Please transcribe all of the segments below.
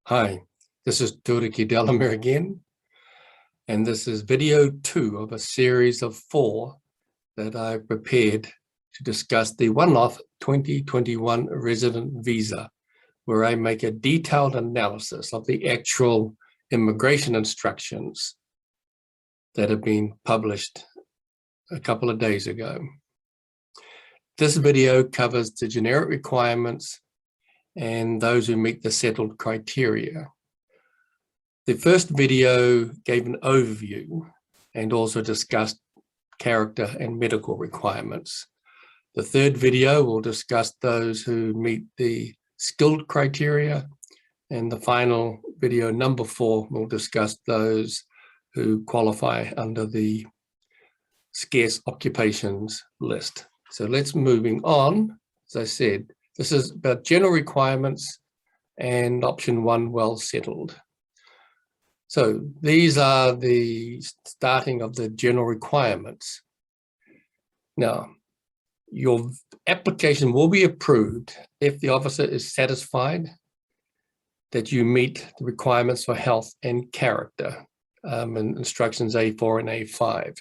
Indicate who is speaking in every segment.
Speaker 1: Hi, this is Tuariki Delamere again, and this is video 2 of a series of 4 that I've prepared to discuss the one-off 2021 resident visa, where I make a detailed analysis of the actual immigration instructions that have been published a couple of days ago. This video covers the generic requirements and those who meet the settled criteria. The first video gave an overview and also discussed character and medical requirements. The third video will discuss those who meet the skilled criteria, and the final video, number 4, will discuss those who qualify under the scarce occupations list. So let's moving on. As I said, this is about general requirements and option 1, well settled. So these are the starting of the general requirements. Now, your application will be approved if the officer is satisfied that you meet the requirements for health and character in instructions A4 and A5.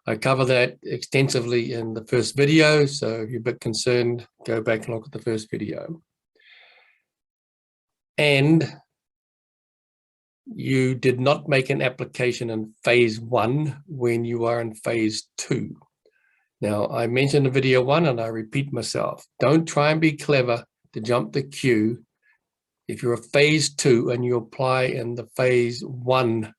Speaker 1: I cover that extensively in the first video, so if you're a bit concerned, go back and look at the first video. And you did not make an application in phase 1 when you are in phase 2. Now, I mentioned in video 1 and I repeat myself, don't try and be clever to jump the queue. If you're a phase 2 and you apply in the phase 1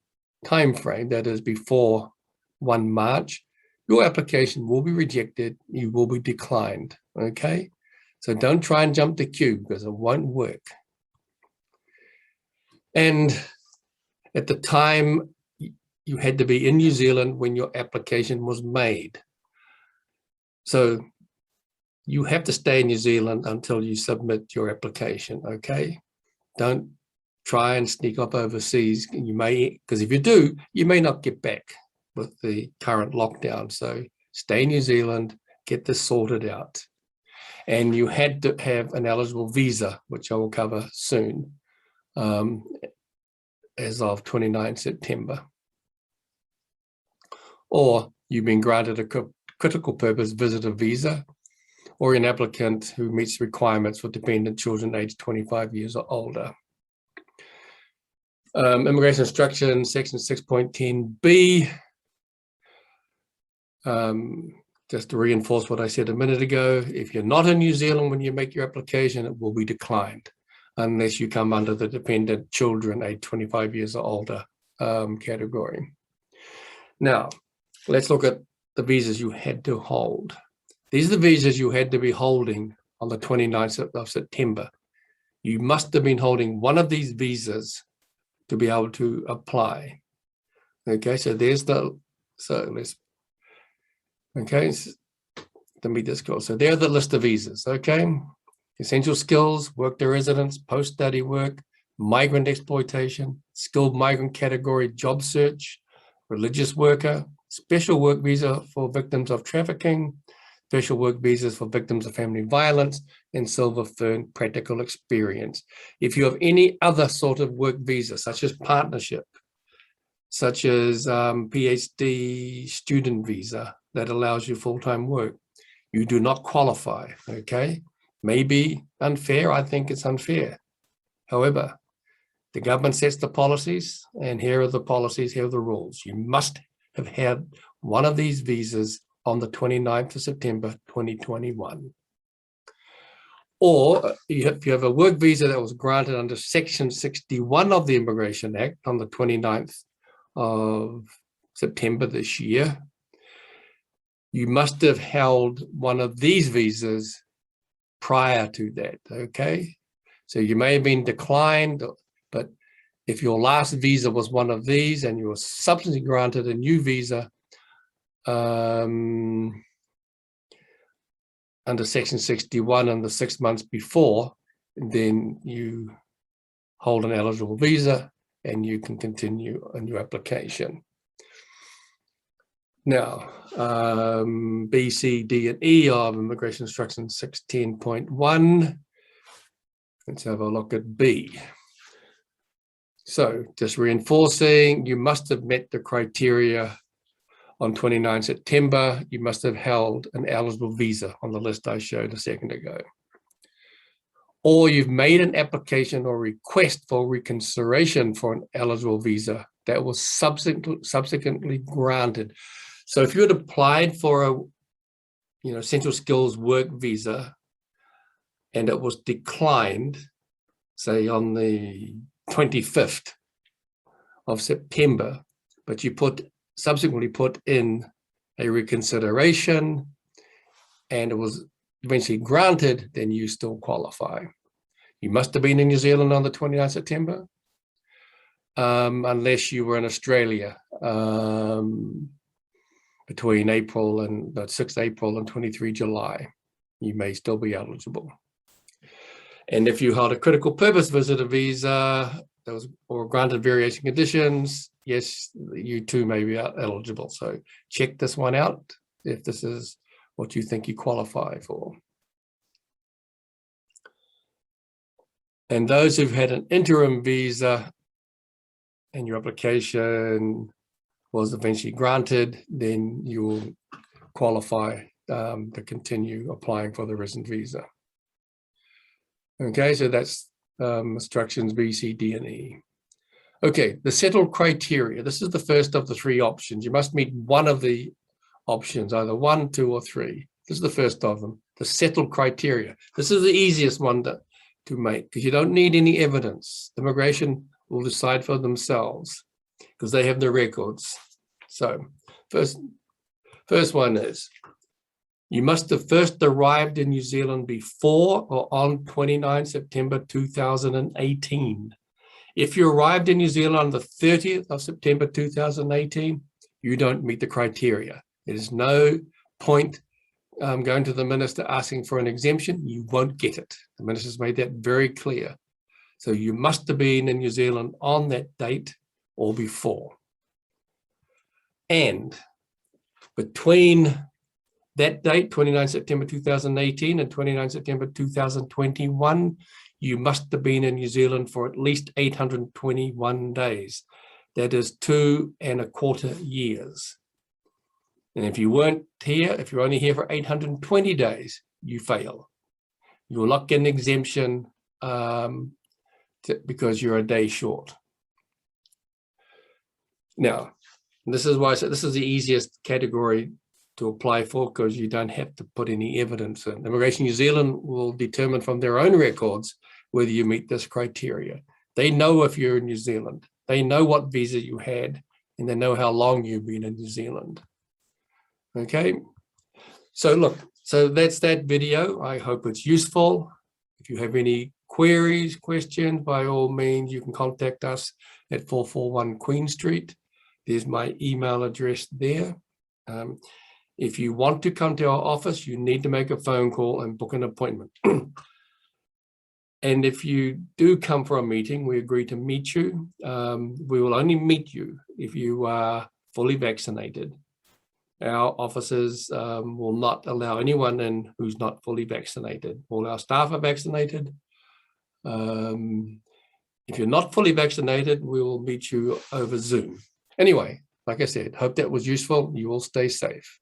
Speaker 1: timeframe, that is before 1 March, your application will be rejected, you will be declined, okay? So don't try and jump the queue because it won't work. And at the time, you had to be in New Zealand when your application was made. So you have to stay in New Zealand until you submit your application, okay? Don't try and sneak off overseas. You may, because if you do, you may not get back with the current lockdown. So stay in New Zealand, get this sorted out. And you had to have an eligible visa, which I will cover soon, as of 29 September. Or you've been granted a critical purpose visitor visa, or an applicant who meets requirements for dependent children aged 25 years or older. Immigration instruction, section 6.10b. Just to reinforce what I said a minute ago, if you're not in New Zealand when you make your application, it will be declined unless you come under the dependent children aged 25 years or older category. Now, let's look at the visas you had to hold. These are the visas you had to be holding on the 29th of September. You must have been holding one of these visas to be able to apply. Okay, so there's the, okay, to meet this goal. So there are the list of visas, okay? Essential skills, work to residence, post-study work, migrant exploitation, skilled migrant category job search, religious worker, special work visa for victims of trafficking, special work visas for victims of family violence, and silver fern practical experience. If you have any other sort of work visa, such as partnership, such as PhD student visa that allows you full-time work, you do not qualify, okay? Maybe unfair, I think it's unfair. However, the government sets the policies, and here are the policies, here are the rules. You must have had one of these visas on the 29th of September, 2021. Or if you have a work visa that was granted under Section 61 of the Immigration Act on the 29th of September this year, you must have held one of these visas prior to that, okay? So you may have been declined, but if your last visa was one of these and you were subsequently granted a new visa under Section 61 and the 6 months before, then you hold an eligible visa and you can continue on your application. Now, B, C, D, and E of Immigration Instruction 610.1. Let's have a look at B. So just reinforcing, you must have met the criteria on 29 September. You must have held an eligible visa on the list I showed a second ago. Or you've made an application or request for reconsideration for an eligible visa that was subsequently granted. So if you had applied for a essential skills work visa and it was declined, say on the 25th of September, but you subsequently put in a reconsideration and it was eventually granted, then you still qualify. You must have been in New Zealand on the 29th September, unless you were in Australia between April and 6th April and 23 July. You may still be eligible. And if you held a critical purpose visitor visa that was or granted variation conditions, yes, you too may be eligible. So check this one out if this is what you think you qualify for. And those who've had an interim visa and your application was eventually granted, then you will qualify to continue applying for the resident visa. Okay, so that's instructions B, C, D, and E. Okay, the settled criteria. This is the first of the three options. You must meet one of the options, either 1, 2, or 3. This is the first of them, the settled criteria. This is the easiest one to make because you don't need any evidence. Immigration will decide for themselves because they have the records. So first one is, you must have first arrived in New Zealand before or on 29 September 2018. If you arrived in New Zealand on the 30th of September 2018, you don't meet the criteria. There's no point going to the minister asking for an exemption. You won't get it. The minister's made that very clear. So you must have been in New Zealand on that date or before. And between that date, 29 September 2018 and 29 September 2021, you must have been in New Zealand for at least 821 days. That is 2¼ years. And if you weren't here, if you're only here for 820 days, you fail. You will not get an exemption because you're a day short. Now, this is why I said this is the easiest category to apply for because you don't have to put any evidence in. Immigration New Zealand will determine from their own records whether you meet this criteria. They know if you're in New Zealand. They know what visa you had, and they know how long you've been in New Zealand. Okay, so look, so that's that video. I hope it's useful. If you have any queries, questions, by all means, you can contact us at 441 Queen Street. There's my email address there. If you want to come to our office, you need to make a phone call and book an appointment. And if you do come for a meeting, we agree to meet you. We will only meet you if you are fully vaccinated. Our offices will not allow anyone in who's not fully vaccinated. All our staff are vaccinated. If you're not fully vaccinated, we will meet you over Zoom. Anyway, like I said, hope that was useful. You all stay safe.